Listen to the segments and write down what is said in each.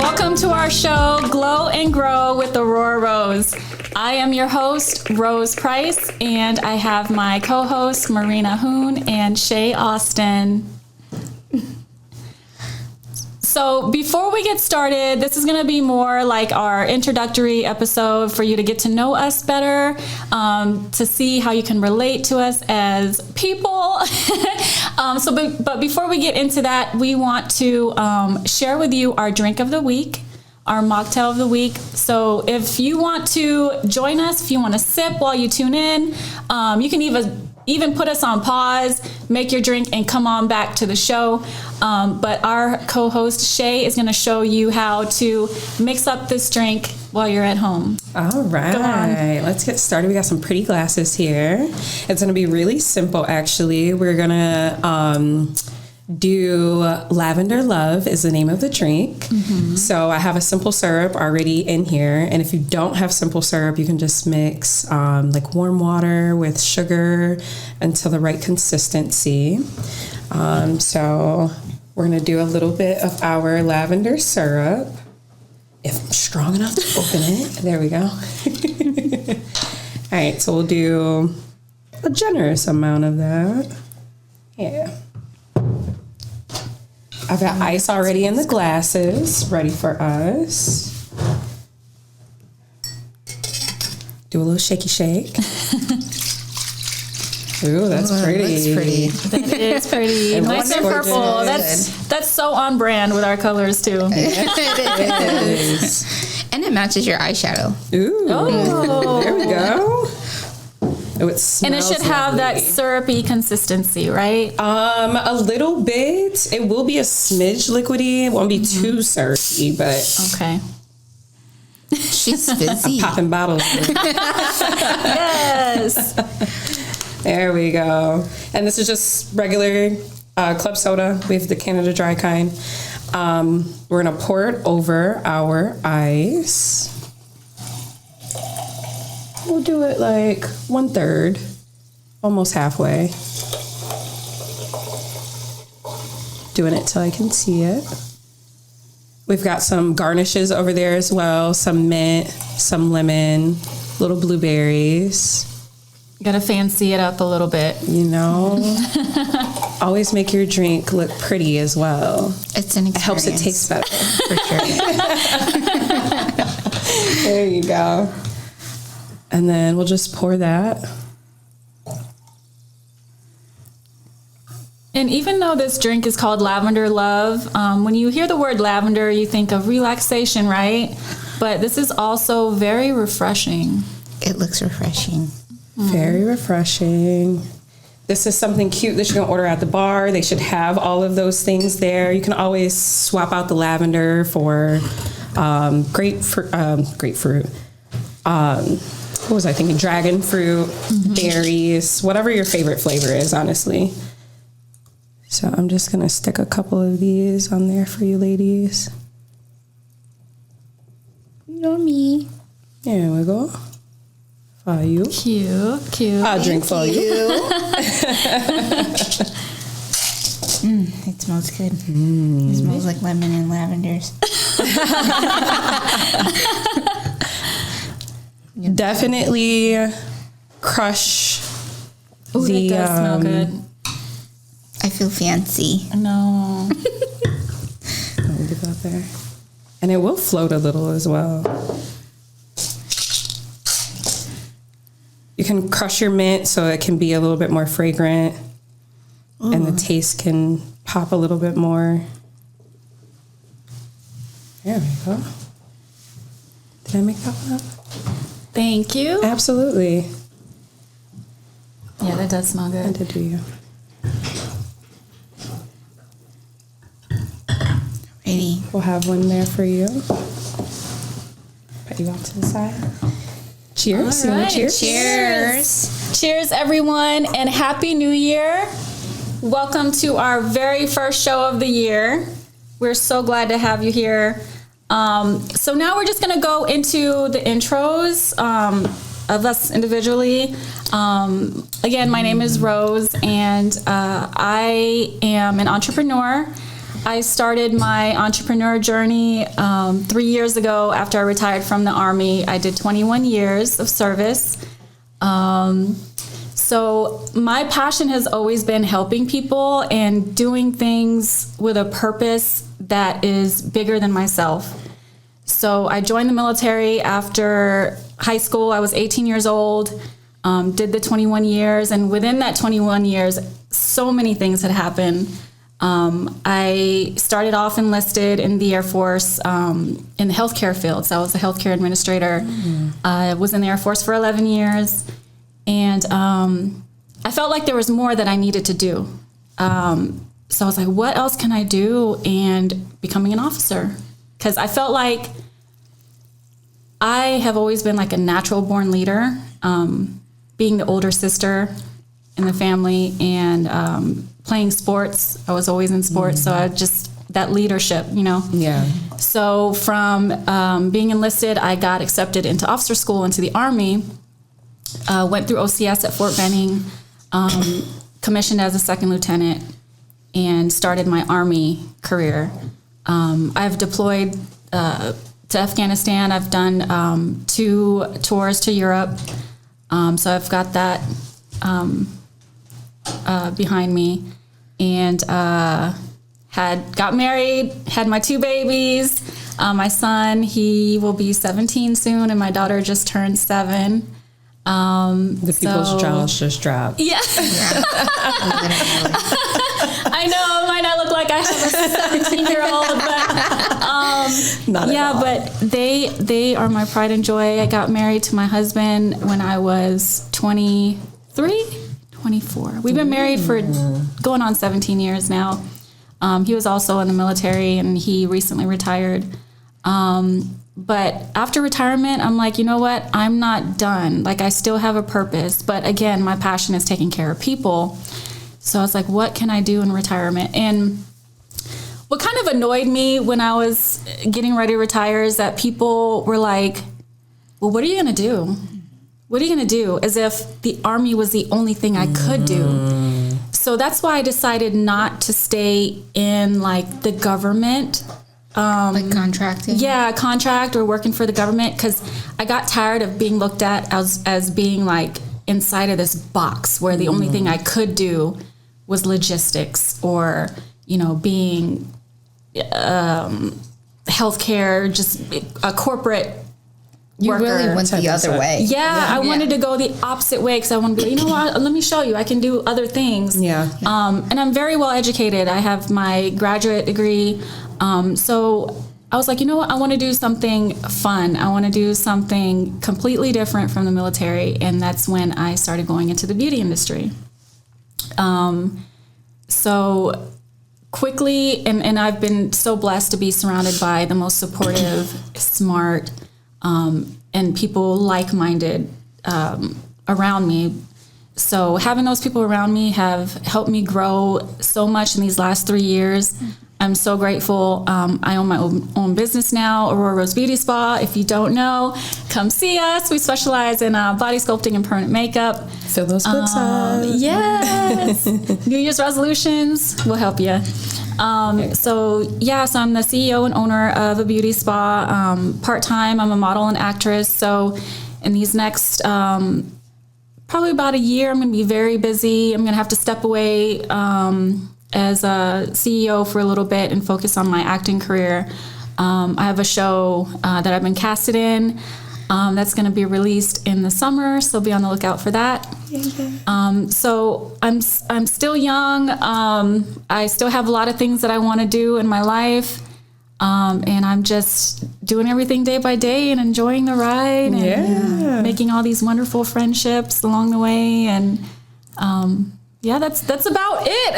Welcome to our show, Glow and Grow with Aurora Rose. I am your host, Rose Price, and I have my co-hosts, Marina Hoon and Shay Austin. So before we get started, this is going to be more like our introductory episode for you to get to know us better, to see how you can relate to us as people. But before we get into that, we want to share with you our drink of the week, our mocktail of the week. So if you want to join us, if you want to sip while you tune in, you can even put us on pause, make your drink, and come on back to the show. But our co-host, Shay, is going to show you how to mix up this drink while you're at home. All right, let's get started. We got some pretty glasses here. It's going to be really simple, actually. We're going to do Lavender Love is the name of the drink. Mm-hmm. So I have a simple syrup already in here. And if you don't have simple syrup, you can just mix like warm water with sugar until the right consistency. So we're going to do a little bit of our lavender syrup. If I'm strong enough to open it. There we go. All right, so we'll do a generous amount of that. Yeah. I've got ice already in the glasses, ready for us. Do a little shaky shake. Ooh, that's pretty. That's pretty. That is pretty. Nice and purple. That's so on brand with our colors too. It is. And it matches your eyeshadow. Ooh, there we go. Oh, and it should have that syrupy consistency, right? A little bit. It will be a smidge liquidy. It won't be too syrupy, but okay. She's fizzy. I'm popping bottles. Yes. There we go. And this is just regular club soda. We have the Canada Dry kind. We're gonna pour it over our ice. We'll do it like 1/3, almost halfway. Doing it till I can see it. We've got some garnishes over there as well. Some mint, some lemon, little blueberries. Gotta fancy it up a little bit. You know, always make your drink look pretty as well. It's an experience. It helps it taste better. For sure. There you go. And then we'll just pour that. And even though this drink is called Lavender Love, when you hear the word lavender, you think of relaxation, right? But this is also very refreshing. It looks refreshing. Very refreshing. This is something cute that you can order at the bar. They should have all of those things there. You can always swap out the lavender for grapefruit. What was I thinking? Dragon fruit, berries, whatever your favorite flavor is, honestly. So I'm just going to stick a couple of these on there for you ladies. Yummy. There we go. For you. Cute. I'll drink for you. It smells good. It smells like lemon and lavenders. Definitely crush Ooh, the. that does smell good. I feel fancy. No. Let me get that there. And it will float a little as well. You can crush your mint so it can be a little bit more fragrant. Ooh. And the taste can pop a little bit more. There we go. Did I make that one up? Thank you. Absolutely. Yeah, that does smell I good. did do you. Ready. We'll have one there for you. Put you off to the side. Cheers. All right. Cheers. Cheers, everyone, and Happy New Year. Welcome to our very first show of the year. We're so glad to have you here. So now we're just going to go into the intros of us individually. Again, my name is Rose, and I am an entrepreneur. I started my entrepreneur journey 3 years ago after I retired from the Army. I did 21 years of service. So my passion has always been helping people and doing things with a purpose that is bigger than myself. So I joined the military after high school. I was 18 years old, did the 21 years, and within that 21 years, so many things had happened. I started off enlisted in the Air Force in the healthcare field. So I was a healthcare administrator. I was in the Air Force for 11 years, and I felt like there was more that I needed to do. So I was like, what else can I do? And becoming an officer. Because I felt like I have always been like a natural born leader, being the older sister in the family and playing sports. I was always in sports. So I just, that leadership, you know? Yeah. So from being enlisted, I got accepted into officer school, into the Army, went through OCS at Fort Benning, commissioned as a second lieutenant, and started my Army career. I've deployed to Afghanistan. I've done 2 tours to Europe. So I've got that behind me, and got married, had my 2 babies. My son, he will be 17 soon, and my daughter just turned 7. The people's jaws just dropped. Yeah. I know, it might not look like I have a 17-year-old, but Not at all. but they are my pride and joy. I got married to my husband when I was 23, 24. We've been married for going on 17 years now. He was also in the military, and he recently retired. But after retirement, I'm like, you know what? I'm not done. Like, I still have a purpose. But again, my passion is taking care of people. So I was like, what can I do in retirement? And what kind of annoyed me when I was getting ready to retire is that people were like, well, what are you going to do? What are you going to do? As if the Army was the only thing I could do. So that's why I decided not to stay in like the government. Like contracting? Yeah, contract or working for the government, because I got tired of being looked at as being like inside of this box where the only thing I could do was logistics or, you know, being healthcare, just a corporate You worker. really went the other way. Yeah, I wanted to go the opposite way because I want to be, you know what, let me show you. I can do other things. Yeah. And I'm very well educated. I have my graduate degree. So I was like, you know what, I want to do something fun. I want to do something completely different from the military. And that's when I started going into the beauty industry. So quickly, and I've been so blessed to be surrounded by the most supportive, smart, and people like-minded around me. So having those people around me have helped me grow so much in these last 3 years. I'm so grateful. I own my own business now, Aurora Rose Beauty Spa. If you don't know, come see us. We specialize in body sculpting and permanent makeup. Fill those books up. Yes. New Year's resolutions will help you. So I'm the CEO and owner of a beauty spa. Part-time, I'm a model and actress. So in these next probably about a year, I'm going to be very busy. I'm going to have to step away as a CEO for a little bit and focus on my acting career. I have a show that I've been casted in that's going to be released in the summer, so be on the lookout for that. So I'm still young. I still have a lot of things that I want to do in my life. And I'm just doing everything day by day and enjoying the ride and making all these wonderful friendships along the way. And that's about it.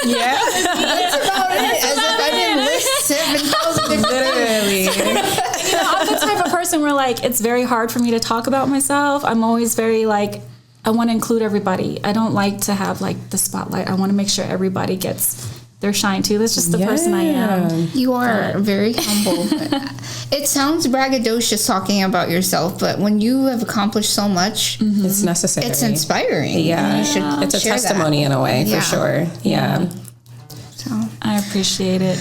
Yeah. That's about it. As if I didn't list 7,000 different Literally. I'm the type of person where like it's very hard for me to talk about myself. I'm always very like, I want to include everybody. I don't like to have like the spotlight. I want to make sure everybody gets their shine too. That's just the person I am. You are very humble. It sounds braggadocious talking about yourself, but when you have accomplished so much, It's necessary. it's inspiring. Yeah. You should It's a share testimony that. in a way, Yeah. for sure. Yeah. So I appreciate it.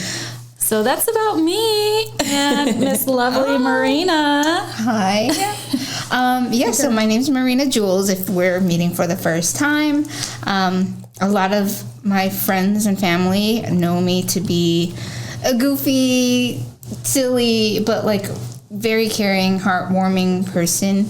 So that's about me and Miss Lovely Marina. Hi. So my name's Marina Jules, if we're meeting for the first time. A lot of my friends and family know me to be a goofy, silly, but like very caring, heartwarming person.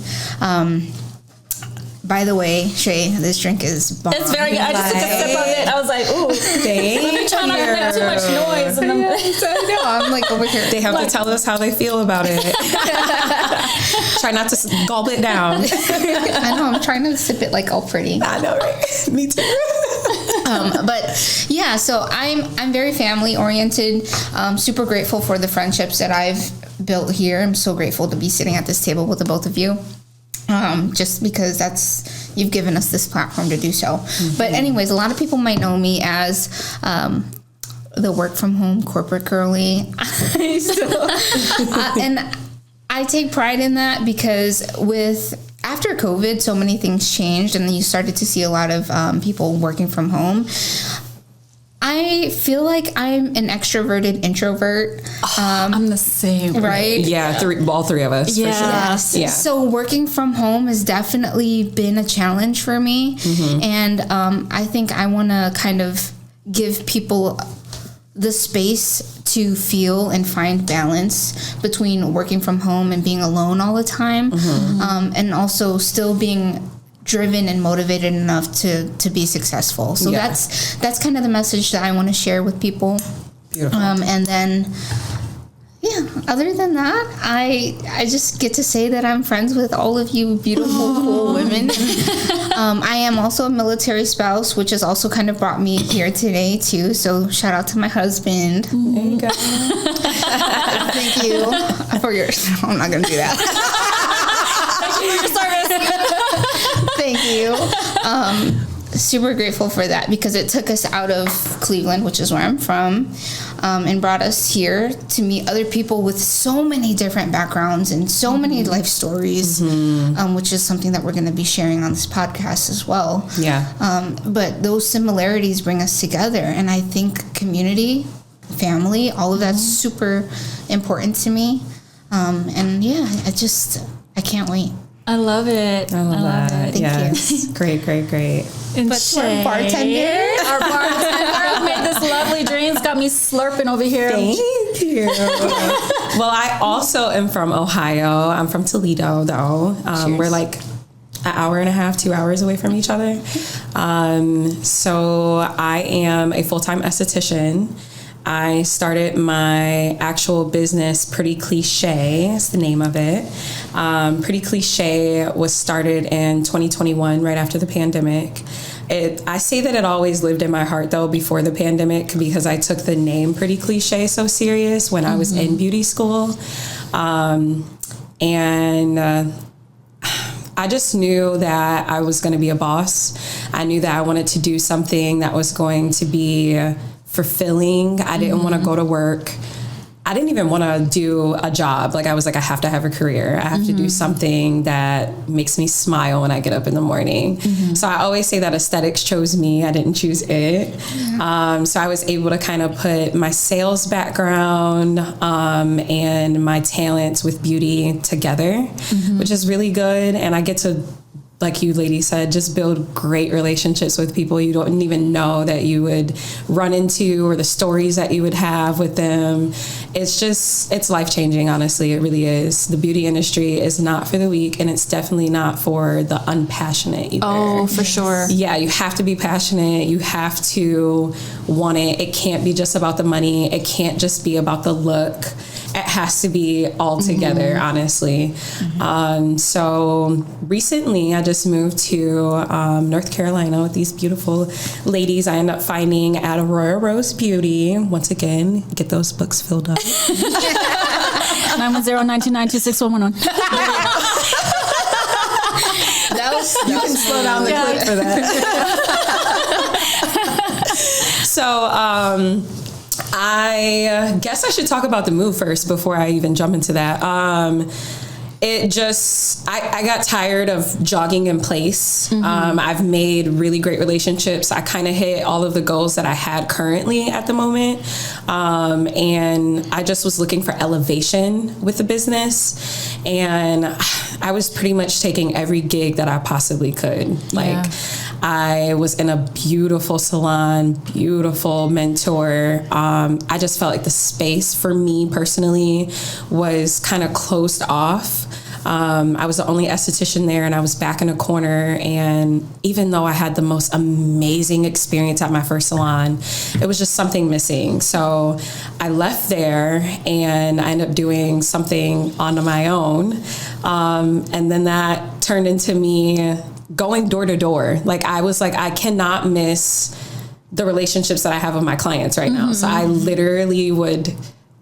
By the way, Shay, this drink is bomb. It's very good. I just took a sip of it. I was like, ooh. Let me try not to make too much noise. And I'm like over here. They have to tell us how they feel about it. Try not to gulp it down. I know, I'm trying to sip it like all pretty. I know, right? Me too. But yeah, so I'm very family oriented. Super grateful for the friendships that I've built here. I'm so grateful to be sitting at this table with the both of you. Just because you've given us this platform to do so. Mm-hmm. But anyways, a lot of people might know me as the work from home corporate girly. And I take pride in that because after COVID, so many things changed and you started to see a lot of people working from home. I feel like I'm an extroverted introvert. I'm the same. Right? Yeah, all three of us. Yeah. For sure. Yes. Yeah. So working from home has definitely been a challenge for me. Mm-hmm. And I think I want to kind of give people the space to feel and find balance between working from home and being alone all the time. Mm-hmm. And also still being driven and motivated enough to be successful. So that's kind of the message that I want to share with people. Beautiful. And then other than that, I just get to say that I'm friends with all of you beautiful, cool women. I am also a military spouse, which has also kind of brought me here today too. So shout out to my husband. There you go. Thank you for yours. I'm not gonna do that. Thank you. Super grateful for that because it took us out of Cleveland, which is where I'm from, and brought us here to meet other people with so many different backgrounds and so many life stories, which is something that we're going to be sharing on this podcast as well. Yeah. But those similarities bring us together, and I think community, family, all of that's super important to me. And yeah, I can't wait. I love it. I love that. Thank yes. Great. And But Shay, our bartender made this lovely drink. It's got me slurping over here. Thank you. Well, I also am from Ohio. I'm from Toledo, though. We're like an hour and a half, 2 hours away from each other. So I am a full-time esthetician. I started my actual business, Pretty Cliche, is the name of it. Pretty Cliche was started in 2021, right after the pandemic. I say that it always lived in my heart, though, before the pandemic, because I took the name Pretty Cliche so serious when I was in beauty school. And I just knew that I was going to be a boss. I knew that I wanted to do something that was going to be fulfilling. I didn't want to go to work. I didn't even want to do a job. Like I was like, I have to have a career. I have to do something that makes me smile when I get up in the morning. So I always say that aesthetics chose me. I didn't choose it. So I was able to kind of put my sales background and my talents with beauty together, which is really good. And I get to, like you ladies said, just build great relationships with people you don't even know that you would run into, or the stories that you would have with them. It's life-changing, honestly. It really is. The beauty industry is not for the weak, and it's definitely not for the unpassionate either. Oh, for sure. Yeah, you have to be passionate. You have to want it. It can't be just about the money. It can't just be about the look. It has to be all together, honestly. So recently, I just moved to North Carolina with these beautiful ladies I ended up finding at Aurora Rose Beauty. Once again, get those books filled up. 910-929-2611. You can slow down the clip for that. So, I guess I should talk about the move first before I even jump into that. it just, I got tired of jogging in place. I've made really great relationships. I kind of hit all of the goals that I had currently at the moment. And I just was looking for elevation with the business. And I was pretty much taking every gig that I possibly could. Like, I was in a beautiful salon, beautiful mentor. I just felt like the space for me personally was kind of closed off. I was the only esthetician there, and I was back in a corner. And even though I had the most amazing experience at my first salon, it was just something missing. So I left there, and I ended up doing something on my own. And then that turned into me going door to door. Like, I was like, I cannot miss the relationships that I have with my clients right now. So I literally would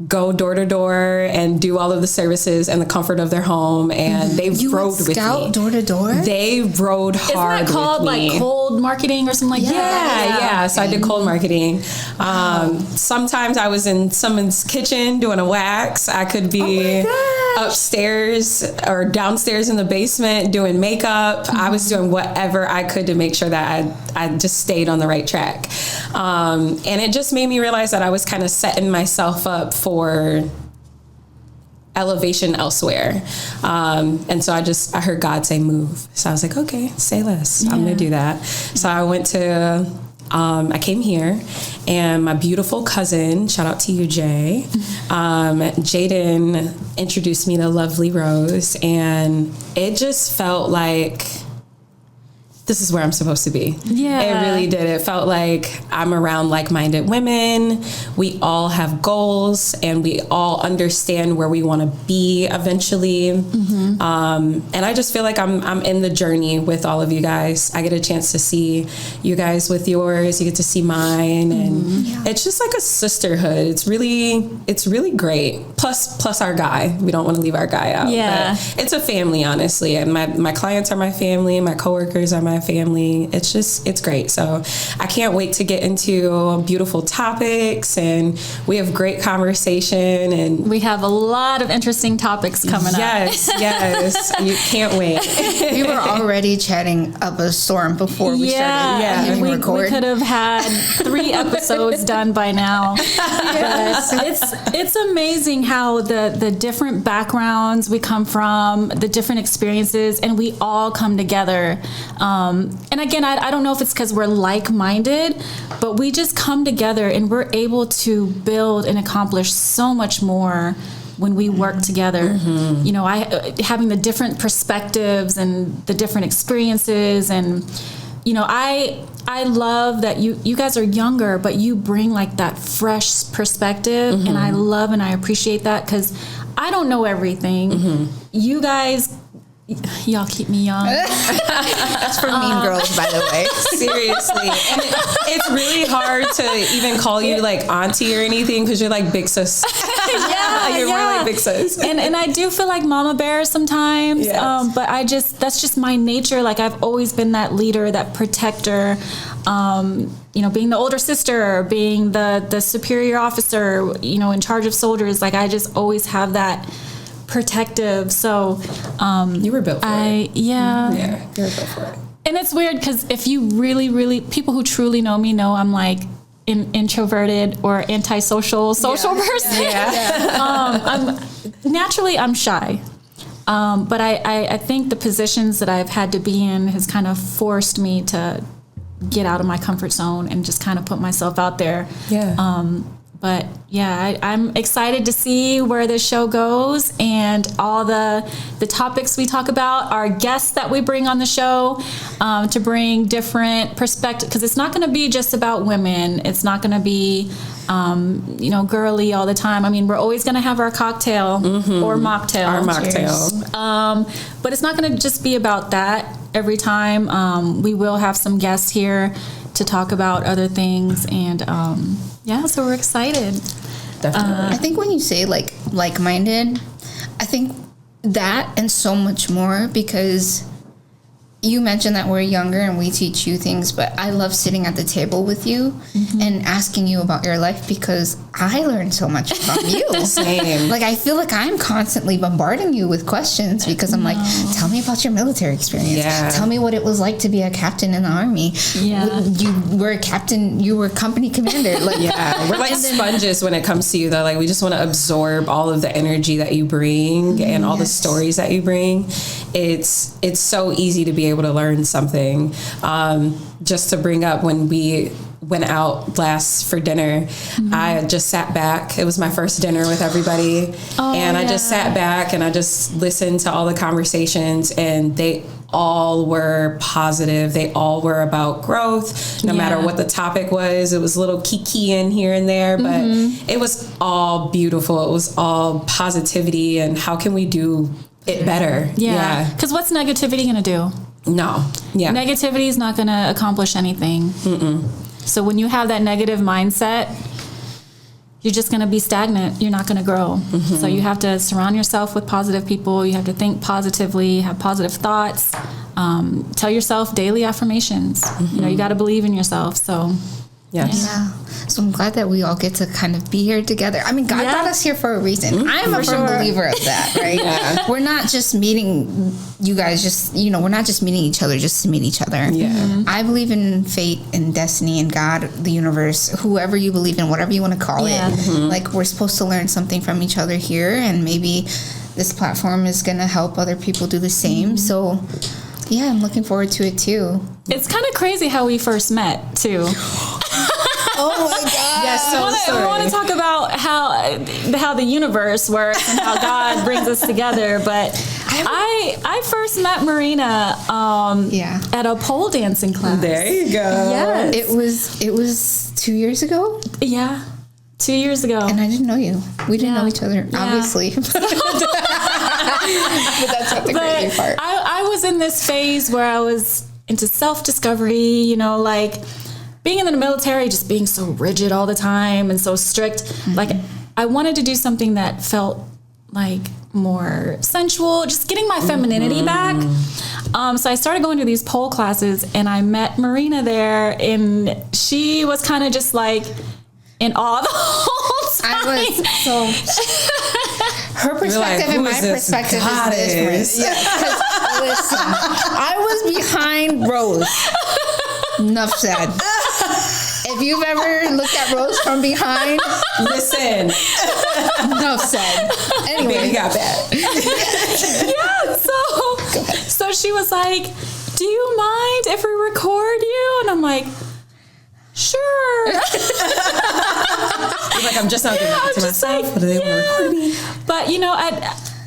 go door to door and do all of the services in the comfort of their home, and they rode with me. Door to door? They rode hard. Isn't that called with me. like cold marketing or something like that? Yeah. So I did cold marketing. Sometimes I was in someone's kitchen doing a wax. I could be upstairs or downstairs in the basement doing makeup. I was doing whatever I could to make sure that I just stayed on the right track. And it just made me realize that I was kind of setting myself up for elevation elsewhere. And so I heard God say, move. So I was like, okay, say less. I'm going to do that. So I went to, I came here, and my beautiful cousin, shout out to you, Jay, Jaden introduced me to Lovely Rose, and it just felt like this is where I'm supposed to be. Yeah. It really did. It felt like I'm around like-minded women. We all have goals, and we all understand where we want to be eventually. And I just feel like I'm in the journey with all of you guys. I get a chance to see you guys with yours. You get to see mine, and it's just like a sisterhood. It's really great. Plus our guy. We don't want to leave our guy out. Yeah. But it's a family, honestly, and my clients are my family. My coworkers are my family. It's great. So I can't wait to get into beautiful topics, and we have great conversation, and We have a lot of interesting topics coming up. yes, you can't wait. We were already chatting up a storm before we started hitting we record. could have had 3 episodes done by now. But it's amazing how the different backgrounds we come from, the different experiences, and we all come together. And again, I don't know if it's because we're like-minded, but we just come together, and we're able to build and accomplish so much more when we work together. You know, having the different perspectives and the different experiences, and you know, I love that you guys are younger, but you bring like that fresh perspective, and I love and I appreciate that, because I don't know everything. You guys, y'all keep me young. That's for Mean Girls, by the way. Seriously. And it's really hard to even call you like auntie or anything, because you're like big sis. You're more like big sis. And I do feel like mama bear sometimes. Yes. But that's just my nature. Like, I've always been that leader, that protector. You know, being the older sister, being the superior officer, you know, in charge of soldiers. Like, I just always have that protective. So You were built for it. Yeah, Yeah, you were built for it. and it's weird because if you really people who truly know me know I'm like an introverted or antisocial person. I'm shy. But I think the positions that I've had to be in has kind of forced me to get out of my comfort zone and just kind of put myself out there. But yeah, I'm excited to see where this show goes, and all the topics we talk about, our guests that we bring on the show, to bring different perspectives, because it's not going to be just about women. It's not going to be, you know, girly all the time. I mean, we're always going to have our cocktail or mocktail. Our mocktail. But it's not going to just be about that every time. We will have some guests here to talk about other things, and so we're excited. Definitely. I think when you say like-minded, I think that and so much more, because you mentioned that we're younger and we teach you things, but I love sitting at the table with you and asking you about your life because I learned so much from you. Same. Like, I feel like I'm constantly bombarding you with questions because I'm like, tell me about your military experience. Yeah. Tell me what it was like to be a captain in the Army. Yeah. You were a captain, you were company commander. Like, Yeah, we're like sponges when it comes to you, though. Like, we just want to absorb all of the energy that you bring and all the stories that you bring. It's so easy to be able to learn something. Just to bring up, when we went out last for dinner, I just sat back. It was my first dinner with everybody. I just sat back and I just listened to all the conversations, and they all were positive. They all were about growth, no matter what the topic was. It was a little kiki in here and there, but it was all beautiful. It was all positivity, and how can we do it better? Yeah. Because what's negativity going to do? No. Yeah. Negativity is not going to accomplish anything. So when you have that negative mindset, you're just going to be stagnant. You're not going to grow. So you have to surround yourself with positive people. You have to think positively, have positive thoughts. Tell yourself daily affirmations. You know, you got to believe in yourself. So, Yes. yeah. So I'm glad that we all get to kind of be here together. I mean, God brought us here for a reason. I'm a firm believer of that, right? We're not just meeting you guys, just, you know, we're not just meeting each other just to meet each other. Yeah. I believe in fate and destiny and God, the universe, whoever you believe in, whatever you want to call it. Like, we're supposed to learn something from each other here, and maybe this platform is going to help other people do the same. So, yeah, I'm looking forward to it too. it's kind of crazy how we first met, too. Oh my God. Yes, so I want to talk about how the universe works and how God brings us together. But I first met Marina at a pole dancing class. There you go. Yes. It was 2 years ago. Yeah. 2 years ago. And I didn't know you. We didn't know each other, obviously. But that's not the crazy part. I was in this phase where I was into self-discovery, you know, like being in the military, just being so rigid all the time and so strict. Like, I wanted to do something that felt like more sensual, just getting my femininity back. So I started going to these pole classes, and I met Marina there, and she was kind of just like in awe the whole time. I was so her perspective and my perspective is different. Yeah, 'cause listen, I was behind Rose. Enough said. If you've ever looked at Rose from behind, listen. Enough said. Anyway, Baby got bad. Yeah, so she was like, "Do you mind if we record you?" And I'm like, "Sure." You're like, I'm just not doing that to myself. What do they want to record me? But you know,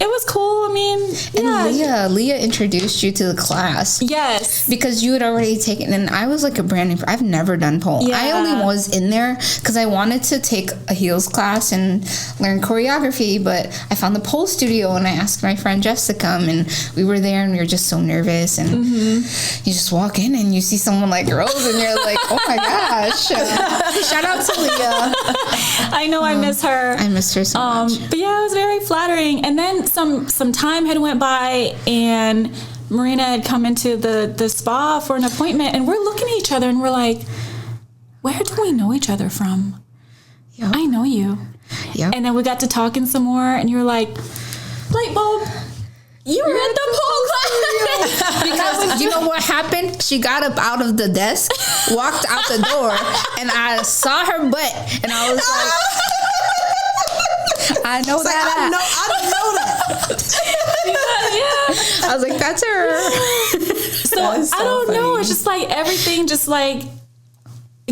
it was cool. I mean, and Leah introduced you to the class. Yes. Because you had already taken, and I was like a brand new, I've never done pole. Yeah. I only was in there because I wanted to take a heels class and learn choreography, but I found the pole studio and I asked my friend Jess to come, and we were there and we were just so nervous, and you just walk in and you see someone like Rose and you're like, oh my gosh. Shout out to Leah. I know I miss her. I missed her so much. But yeah, it was very flattering. And then some time had went by, and Marina had come into the spa for an appointment, and we're looking at each other and we're like, where do we know each other from? Yep. I know you. Yep. And then we got to talking some more, and you were like, light bulb, you were at the pole class. Because you know what happened? She got up out of the desk, walked out the door, and I saw her butt, and I was like, I know It's like, that. I didn't know that. Yeah. I was like, that's her. So, That is so I don't know. funny. It's just like everything just like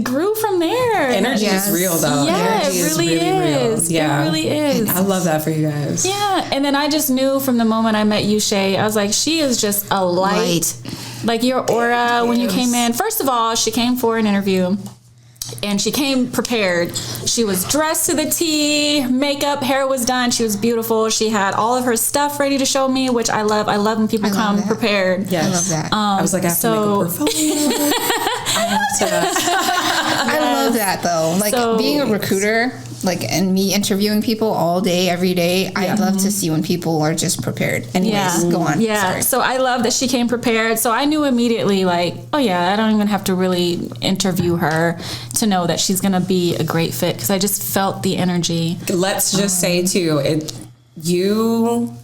grew from there. Energy Yes. is real, though. Yeah, Energy it really is. Real. Yeah. It really is. I love that for you guys. Yeah, and then I just knew from the moment I met you, Shay, I was like, she is just a light. Like your aura when you came in. First of all, she came for an interview, and she came prepared. She was dressed to the T, makeup, hair was done. She was beautiful. She had all of her stuff ready to show me, which I love. I love when people come that. prepared. Yes. I love that. I was like, I have to make a portfolio. I have to. I love that though. Like So- being a recruiter, like, and me interviewing people all day, every day, I love to see when people are just prepared. Anyways, go on. Yeah. Sorry. So I love that she came prepared. So I knew immediately, like, oh yeah, I don't even have to really interview her to know that she's going to be a great fit, because I just felt the energy. Let's just say too, you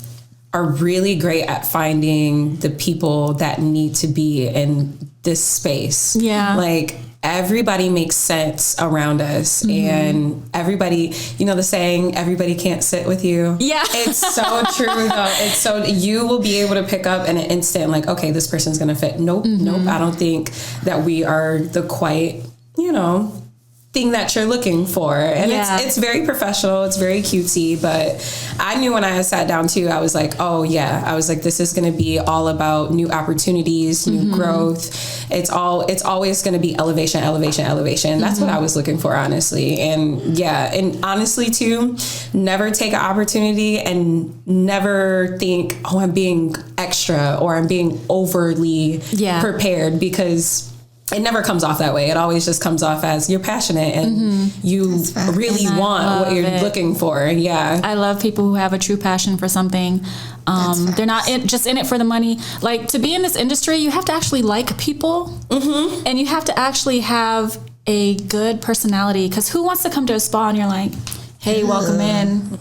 are really great at finding the people that need to be in this space. Yeah. Like, everybody makes sense around us, and everybody, you know the saying, everybody can't sit with you. Yeah. It's so true though. It's so, you will be able to pick up in an instant, like, okay, this person's gonna fit. Nope. I don't think that we are the quite, thing that you're looking for. And it's very professional, it's very cutesy, but I knew when I sat down too, I was like, oh yeah, I was like, this is going to be all about new opportunities, new growth. It's always going to be elevation. That's what I was looking for, honestly. And and honestly too, never take an opportunity and never think, oh, I'm being extra or I'm being overly prepared, because it never comes off that way. It always just comes off as you're passionate and you really want what you're looking for. Yeah. I love people who have a true passion for something. They're not just in it for the money. Like, to be in this industry, you have to actually like people, and you have to actually have a good personality, because who wants to come to a spa and you're like, hey, welcome in?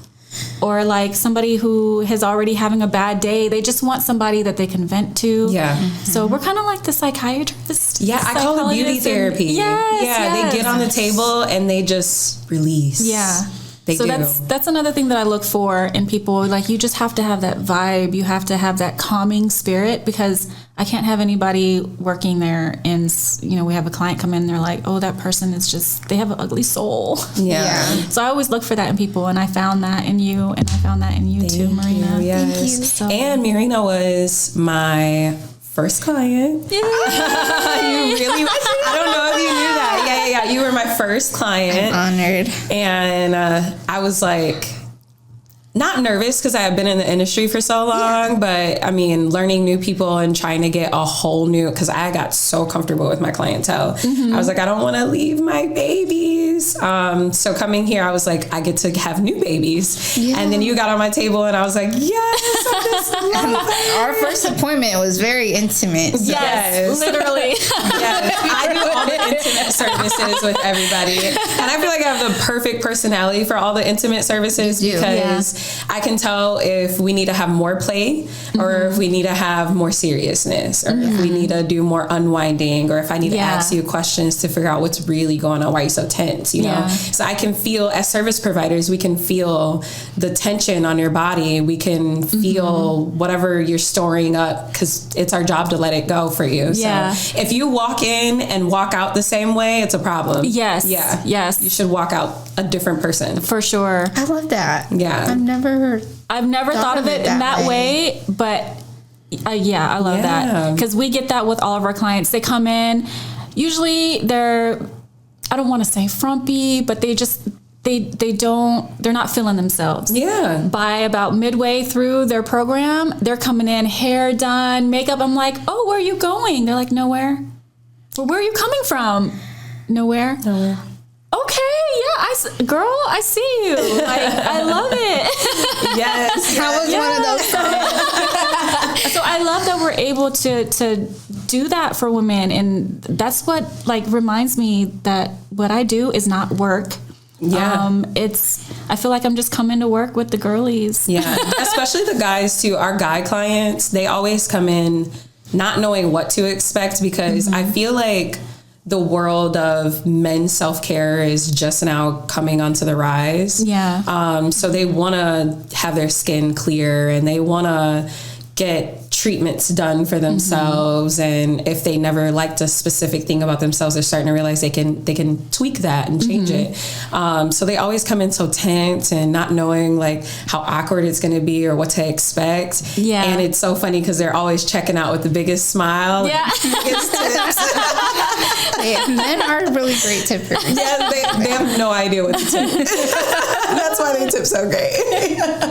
Or like somebody who is already having a bad day, they just want somebody that they can vent to. Yeah. So we're kind of like the psychiatrist. Yeah, I call it beauty therapy. Yes. They get on the table and they just release. Yeah. They so do. That's another thing that I look for in people. Like, you just have to have that vibe. You have to have that calming spirit, because I can't have anybody working there and, we have a client come in and they're like, oh, that person is just, they have an ugly soul. Yeah. So I always look for that in people, and I found that in you, and I found that in you too, Marina. Yes. Thank you. So, and Marina was my first client. Yay. You really, I don't know if you knew that. Yeah. You were my first client. I'm honored. And I was like, not nervous, because I had been in the industry for so long, but I mean, learning new people and trying to get a whole new, because I got so comfortable with my clientele. I was like, I don't want to leave my babies. So coming here, I was like, I get to have new babies. Yeah. And then you got on my table and I was like, yes, I just love it. Our first appointment was very intimate. So. Yes, literally. Yes, I do all the intimate services with everybody. And I feel like I have the perfect personality for all the intimate services, because I can tell if we need to have more play, or if we need to have more seriousness, or if we need to do more unwinding, or if I need to ask you questions to figure out what's really going on, why you're so tense, you know? So I can feel, as service providers, we can feel the tension on your body. We can feel whatever you're storing up, because it's our job to let it go for you. Yeah. So if you walk in and walk out the same way, it's a problem. Yes. Yeah. Yes. You should walk out a different person. For sure. I love that. Yeah. I've never thought of it in that way, but I love that, because we get that with all of our clients. They come in, usually they're, I don't want to say frumpy, but they're not feeling themselves. Yeah. By about midway through their program, they're coming in, hair done, makeup. I'm like, oh, where are you going? They're like, nowhere. Well, where are you coming from? Nowhere. Okay, girl, I see you. Like, I love it. Yes. I was one of those. So I love that we're able to do that for women, and that's what reminds me that what I do is not work. Yeah. I feel like I'm just coming to work with the girlies. Yeah. Especially the guys too. Our guy clients, they always come in not knowing what to expect, because I feel like the world of men's self-care is just now coming onto the rise. Yeah. So they want to have their skin clear, and they want to get treatments done for themselves. And if they never liked a specific thing about themselves, they're starting to realize they can tweak that and change it. So they always come in so tense and not knowing how awkward it's going to be or what to expect. Yeah. And it's so funny, because they're always checking out with the biggest smile. Yeah. Biggest tips. Men are really great tippers. Yeah, they have no idea what to tip. That's why they tip so great.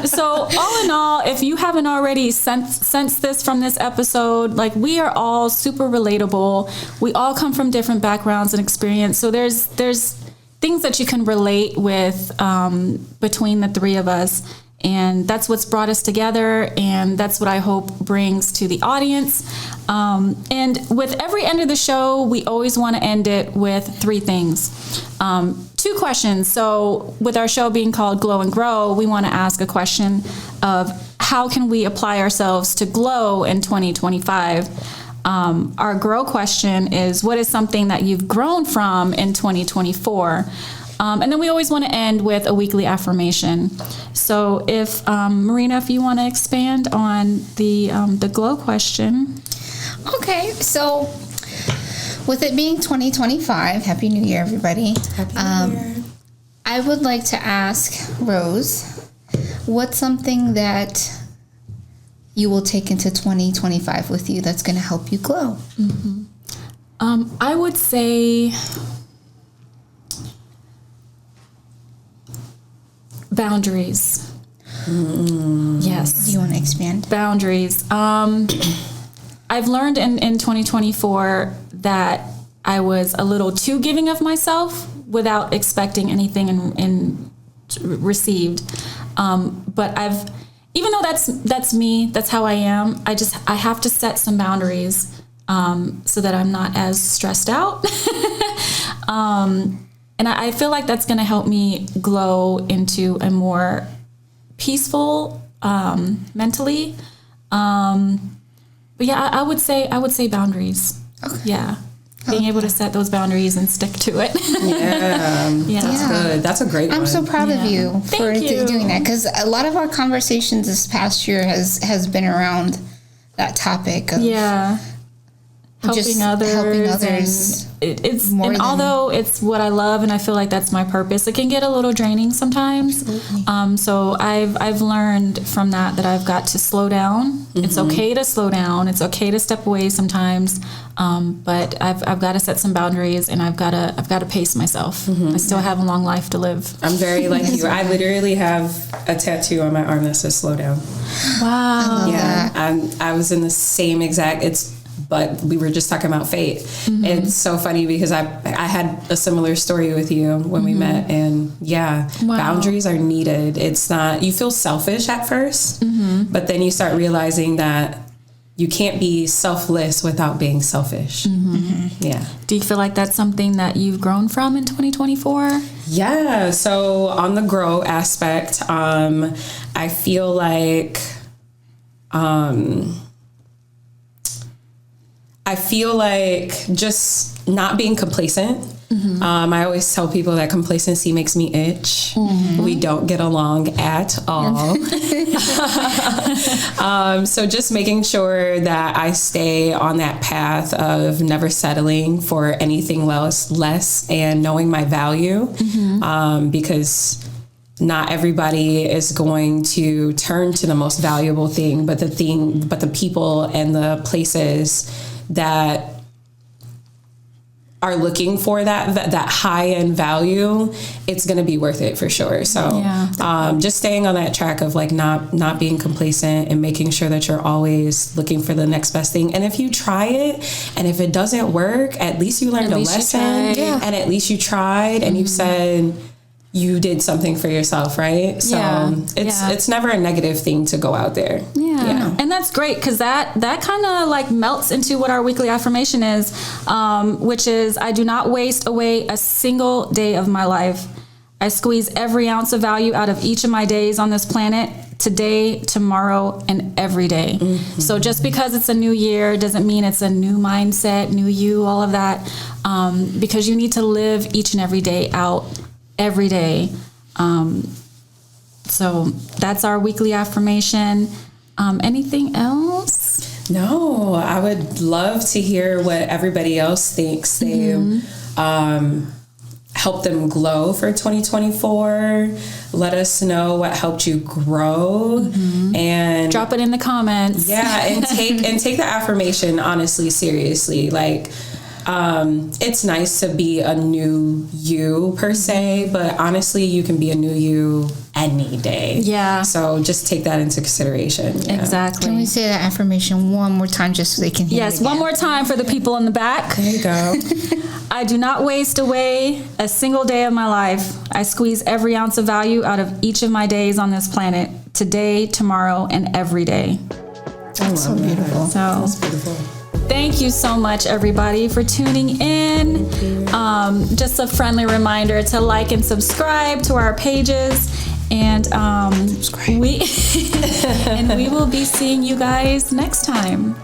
So all in all, if you haven't already sensed this from this episode, we are all super relatable. We all come from different backgrounds and experience. So there's things that you can relate with between the three of us. And that's what's brought us together, and that's what I hope brings to the audience. And with every end of the show, we always want to end it with 3 things. 2 questions. So with our show being called Glow and Grow, we want to ask a question of how can we apply ourselves to glow in 2025? Our grow question is, what is something that you've grown from in 2024? And then we always want to end with a weekly affirmation. So if, Marina, if you want to expand on the glow question. Okay, so with it being 2025, Happy New Year, everybody. Happy New Year. I would like to ask Rose, what's something that you will take into 2025 with you that's going to help you glow? I would say boundaries. Yes. Do you want to expand? Boundaries. I've learned in 2024 that I was a little too giving of myself without expecting anything in received. But even though that's me, that's how I am, I have to set some boundaries so that I'm not as stressed out. And I feel like that's going to help me glow into a more peaceful mentally. But yeah, I would say boundaries. Okay. Yeah. Being able to set those boundaries and stick to it. Yeah. That's good. That's a great one. I'm so proud of you for doing that, because a lot of our conversations this past year has been around that topic of helping others. And although it's what I love and I feel like that's my purpose, it can get a little draining sometimes. So I've learned from that I've got to slow down. It's okay to slow down. It's okay to step away sometimes. But I've got to set some boundaries, and I've got to pace myself. I still have a long life to live. I'm very like you. I literally have a tattoo on my arm that says "slow down." Wow. I was in the same exact. But we were just talking about fate. It's so funny because I had a similar story with you when we met, and boundaries are needed. It's not, you feel selfish at first, but then you start realizing that you can't be selfless without being selfish. Yeah. Do you feel like that's something that you've grown from in 2024? Yeah. So on the grow aspect, I feel like, just not being complacent. I always tell people that complacency makes me itch. We don't get along at all. So just making sure that I stay on that path of never settling for anything less and knowing my value, because not everybody is going to turn to the most valuable thing, but the people and the places that are looking for that high end value, it's going to be worth it for sure. So just staying on that track of like not being complacent and making sure that you're always looking for the next best thing. And if you try it and if it doesn't work, at least you learned a lesson, and at least you tried and you said you did something for yourself, right? So it's never a negative thing to go out there. Yeah. And that's great, because that kind of like melts into what our weekly affirmation is, which is, I do not waste away a single day of my life. I squeeze every ounce of value out of each of my days on this planet, today, tomorrow, and every day. So just because it's a new year doesn't mean it's a new mindset, new you, all of that, because you need to live each and every day out every day. So that's our weekly affirmation. Anything else? No, I would love to hear what everybody else thinks they helped them glow for 2024. Let us know what helped you grow, and drop it in the comments. And take the affirmation honestly seriously. Like, it's nice to be a new you per se, but honestly, you can be a new you any day. Yeah. So just take that into consideration. Yeah. Exactly. Can we say that affirmation one more time just so they can hear Yes, it one again? more time for the people in the back. There you go. I do not waste away a single day of my life. I squeeze every ounce of value out of each of my days on this planet, today, tomorrow, and every day. That's so beautiful. So, That's beautiful. thank you so much, everybody, for tuning in. Just a friendly reminder to like and subscribe to our pages. And we will be seeing you guys next time.